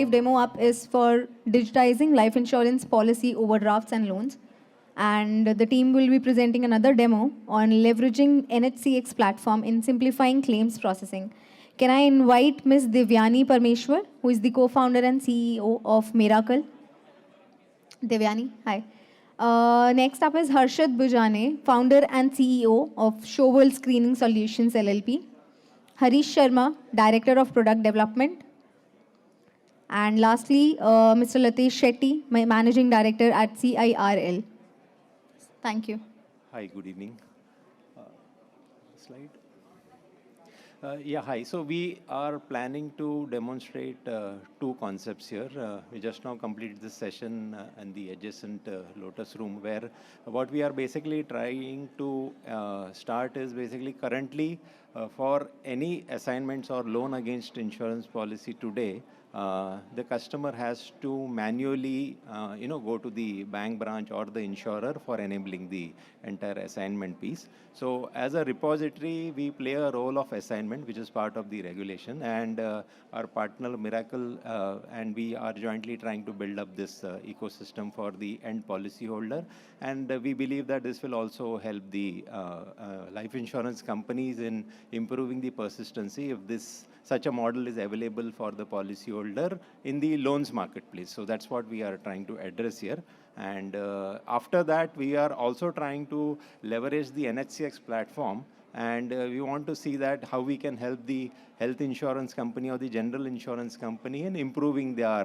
demo up is for digitizing life insurance policy overdrafts and loans. And the team will be presenting another demo on leveraging NHCX platform in simplifying claims processing. Can I invite Ms. Devyani Parmeshwar, who is the co-founder and CEO of Miracle? Devyani, hi. Next up is Harshad Bujane, founder and CEO of Showworld Screening Solutions LLP. Harish Sharma, Director of Product Development. And lastly, Mr. Latesh Shetty, my Managing Director at CIRL. Thank you. Hi, good evening. Slide. Yeah, hi. So we are planning to demonstrate two concepts here. We just now completed this session in the adjacent Lotus room, where what we are basically trying to start is basically currently for any assignments or loan against insurance policy today, the customer has to manually, go to the bank branch or the insurer for enabling the entire assignment piece. So as a repository, we play a role of assignment, which is part of the regulation, and our partner Miracle and we are jointly trying to build up this ecosystem for the end policyholder. And we believe that this will also help the life insurance companies in improving the persistency if such a model is available for the policyholder in the loans marketplace. So that's what we are trying to address here. And after that, we are also trying to leverage the NHCX platform. And we want to see that how we can help the health insurance company or the general insurance company in improving their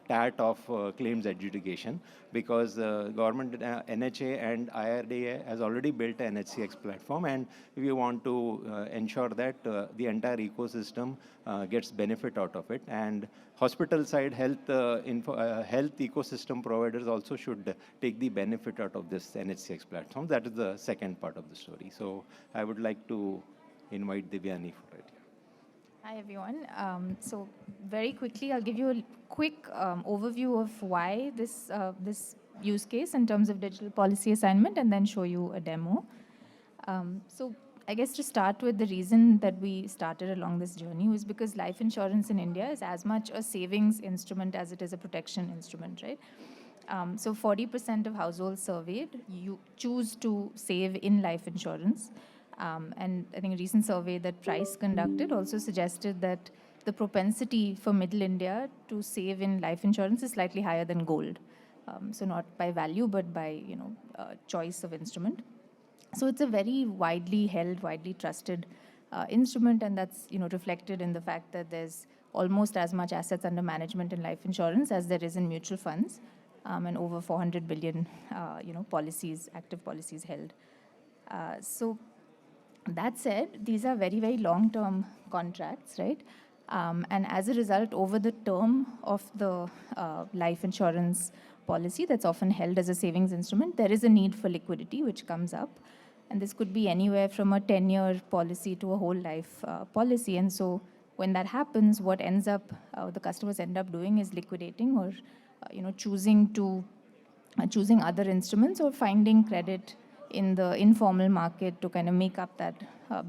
TAT of claims adjudication, because government NHA and IRDA has already built an NHCX platform, and we want to ensure that the entire ecosystem gets benefit out of it. And hospital side health ecosystem providers also should take the benefit out of this NHCX platform. That is the second part of the story. So I would like to invite Devyani for it. Hi, everyone. So very quickly, I'll give you a quick overview of why this use case in terms of digital policy assignment, and then show you a demo. So I guess to start with, the reason that we started along this journey was because life insurance in India is as much a savings instrument as it is a protection instrument, right? So 40% of households surveyed, you choose to save in life insurance. And I think a recent survey that Price conducted also suggested that the propensity for middle India to save in life insurance is slightly higher than gold. So not by value, but by choice of instrument. So it's a very widely held, widely trusted instrument, and that's reflected in the fact that there's almost as much assets under management in life insurance as there is in mutual funds, and over 400 billion policies, active policies held. So that said, these are very, very long-term contracts, right? And as a result, over the term of the life insurance policy that's often held as a savings instrument, there is a need for liquidity, which comes up. And this could be anywhere from a 10-year policy to a whole life policy. And so when that happens, what ends up, the customers end up doing is liquidating, or choosing other instruments, or finding credit in the informal market to kind of make up that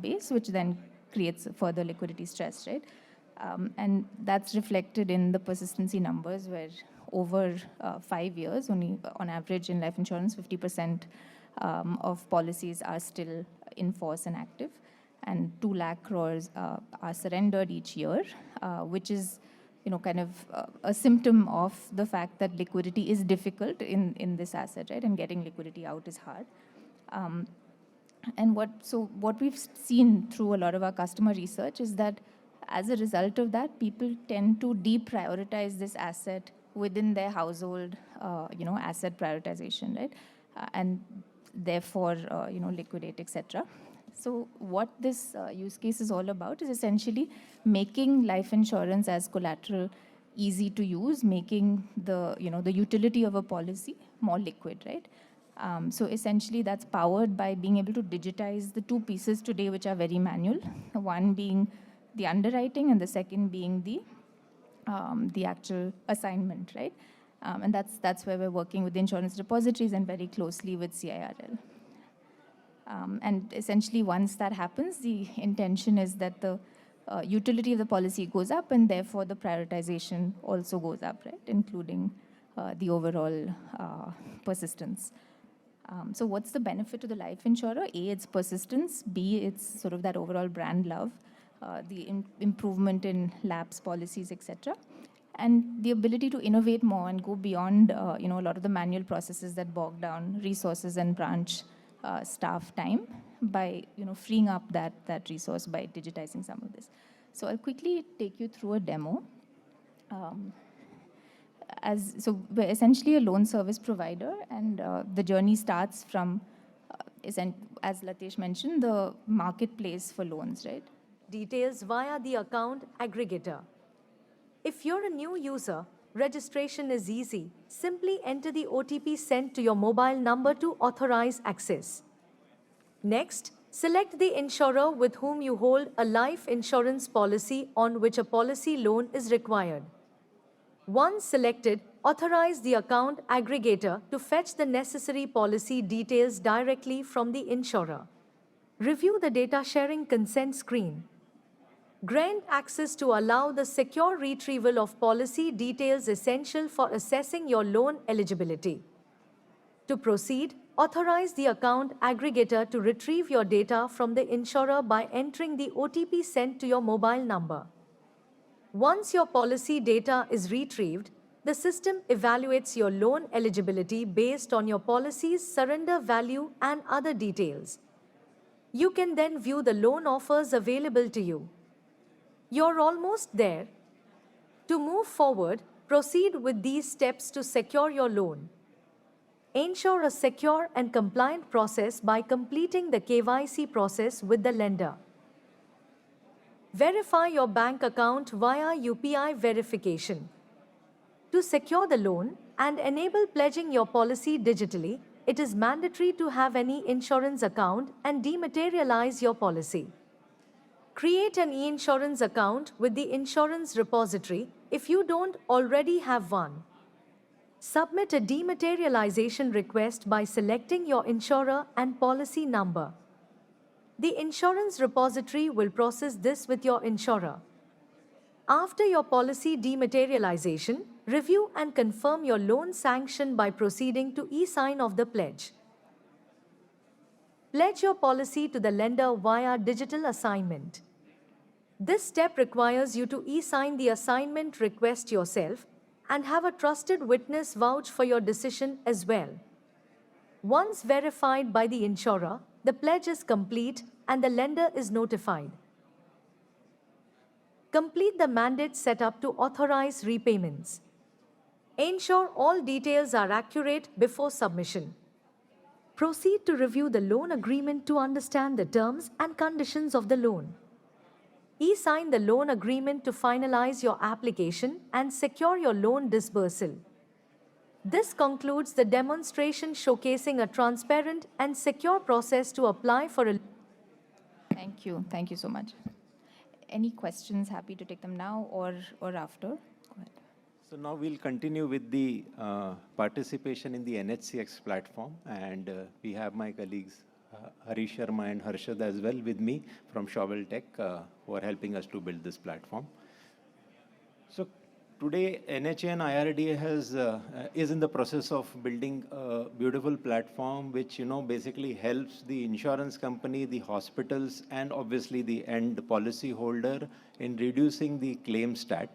base, which then creates further liquidity stress, right? And that's reflected in the persistency numbers, where over 5 years, only on average in life insurance, 50% of policies are still in force and active, and 2 lakh crores are surrendered each year, which is kind of a symptom of the fact that liquidity is difficult in this asset, right? And getting liquidity out is hard. And what we've seen through a lot of our customer research is that as a result of that, people tend to deprioritize this asset within their household, asset prioritization, right? And therefore, liquidate, etc. So what this use case is all about is essentially making life insurance as collateral easy to use, making the utility of a policy more liquid, right? So essentially that's powered by being able to digitize the two pieces today, which are very manual. One being the underwriting, and the second being the actual assignment, right? And that's where we're working with the insurance repositories and very closely with CIRL. And essentially, once that happens, the intention is that the utility of the policy goes up, and therefore the prioritization also goes up, right, including the overall persistence. So what's the benefit to the life insurer? A, it's persistence. B, it's sort of that overall brand love, the improvement in lapse policies, etc. And the ability to innovate more and go beyond a lot of the manual processes that bog down resources and branch staff time by freeing up that resource by digitizing some of this. So I'll quickly take you through a demo. So we're essentially a loan service provider, and the journey starts from, as Latesh mentioned, the marketplace for loans, right? Details via the account aggregator. If you're a new user, registration is easy. Simply enter the OTP sent to your mobile number to authorize access. Next, select the insurer with whom you hold a life insurance policy on which a policy loan is required. Once selected, authorize the account aggregator to fetch the necessary policy details directly from the insurer. Review the data sharing consent screen. Grant access to allow the secure retrieval of policy details essential for assessing your loan eligibility. To proceed, authorize the account aggregator to retrieve your data from the insurer by entering the OTP sent to your mobile number. Once your policy data is retrieved, the system evaluates your loan eligibility based on your policy's surrender value and other details. You can then view the loan offers available to you. You're almost there. To move forward, proceed with these steps to secure your loan. Ensure a secure and compliant process by completing the KYC process with the lender. Verify your bank account via UPI verification. To secure the loan and enable pledging your policy digitally, it is mandatory to have any insurance account and dematerialize your policy. Create an e-insurance account with the insurance repository if you don't already have one. Submit a dematerialization request by selecting your insurer and policy number. The insurance repository will process this with your insurer. After your policy dematerialization, review and confirm your loan sanction by proceeding to e-sign of the pledge. Pledge your policy to the lender via digital assignment. This step requires you to e-sign the assignment request yourself and have a trusted witness vouch for your decision as well. Once verified by the insurer, the pledge is complete and the lender is notified. Complete the mandate setup to authorize repayments. Ensure all details are accurate before submission. Proceed to review the loan agreement to understand the terms and conditions of the loan. E-sign the loan agreement to finalize your application and secure your loan disbursal. This concludes the demonstration showcasing a transparent and secure process to apply for a... Thank you. Thank you so much. Any questions? Happy to take them now or after. Go ahead. So now we'll continue with the participation in the NHCX platform, and we have my colleagues Harish Sharma and Harshad as well with me from Tech, who are helping us to build this platform. So today, NHA and IRDA is in the process of building a beautiful platform which basically helps the insurance company, the hospitals, and obviously the end policy holder in reducing the claim stat.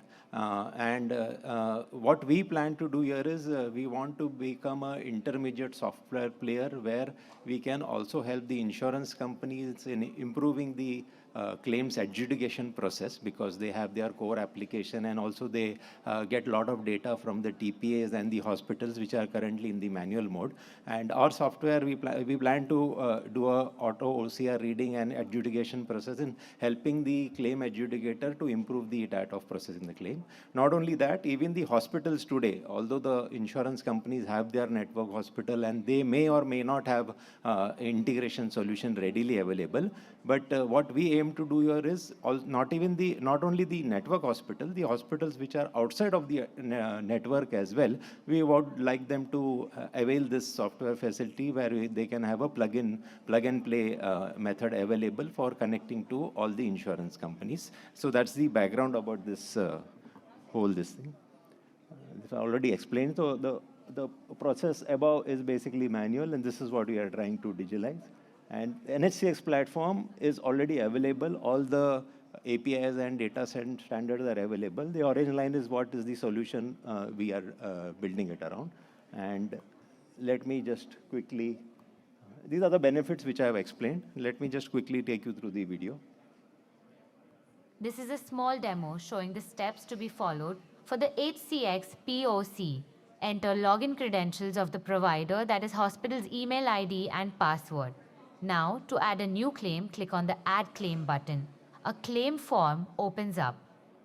What we plan to do here is we want to become an intermediate software player where we can also help the insurance companies in improving the claims adjudication process, because they have their core application, and also they get a lot of data from the TPAs and the hospitals which are currently in the manual mode. And our software, we plan to do a auto OCR reading and adjudication process in helping the claim adjudicator to improve the data of processing the claim. Not only that, even the hospitals today, although the insurance companies have their network hospital and they may or may not have integration solution readily available, But what we aim to do here is not only the network hospital, the hospitals which are outside of the network as well. We would like them to avail this software facility where they can have a plug and play method available for connecting to all the insurance companies. So that's the background about this this thing. This I already explained. So the process above is basically manual, and this is what we are trying to digitalize. And NHCX platform is already available. All the APIs and data standards are available. The orange line is what is the solution we are building it around. And let me just quickly, these are the benefits which I have explained. Let me just quickly take you through the video. This is a small demo showing the steps to be followed for the HCX POC. Enter login credentials of the provider, that is hospital's email ID and password. Now, to add a new claim, click on the Add Claim button. A claim form opens up.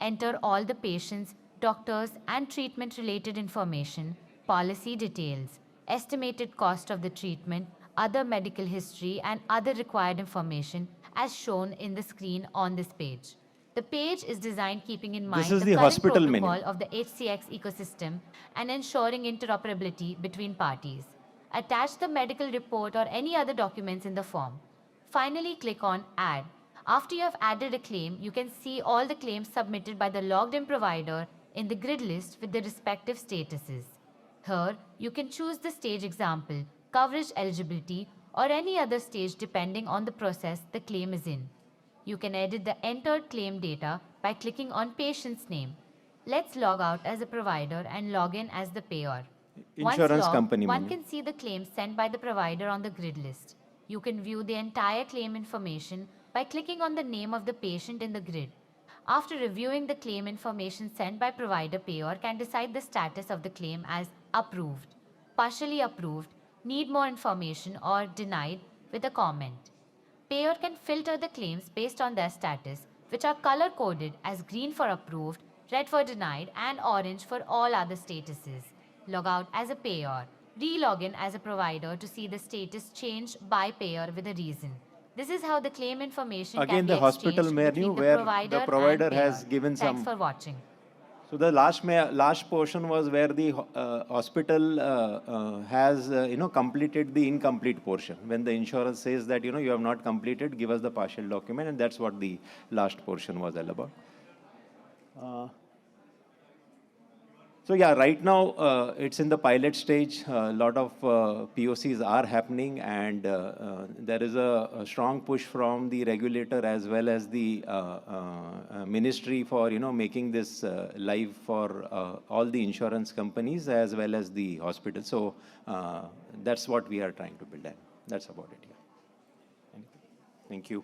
Enter all the patient's, doctors, and treatment-related information, policy details, estimated cost of the treatment, other medical history, and other required information as shown in the screen on this page. The page is designed keeping in mind This is the current hospital protocol menu of the HCX ecosystem and ensuring interoperability between parties. Attach the medical report or any other documents in the form. Finally, click on Add. After you have added a claim, you can see all the claims submitted by the logged-in provider in the grid list with the respective statuses. Here, you can choose the stage example, coverage eligibility, or any other stage depending on the process the claim is in. You can edit the entered claim data by clicking on patient's name. Let's log out as a provider and log in as the payer. Insurance Once logged, company one menu. can see the claims sent by the provider on the grid list. You can view the entire claim information by clicking on the name of the patient in the grid. After reviewing the claim information sent by provider, payer can decide the status of the claim as approved, partially approved, need more information, or denied with a comment. Payer can filter the claims based on their status, which are color-coded as green for approved, red for denied, and orange for all other statuses. Log out as a payer. Re-log in as a provider to see the status changed by payer with a reason. This is how the claim information Again, can be the hospital exchanged menu between the where provider, the provider and payer. has given Thanks some. for watching. So the last portion was where the hospital has completed the incomplete portion. When the insurer says that you have not completed, give us the partial document, and that's what the last portion was all about. So yeah, right now it's in the pilot stage. A lot of POCs are happening, and there is a strong push from the regulator as well as the ministry for making this live for all the insurance companies as well as the hospitals. So that's what we are trying to build. And that's about it. Yeah. Thank you.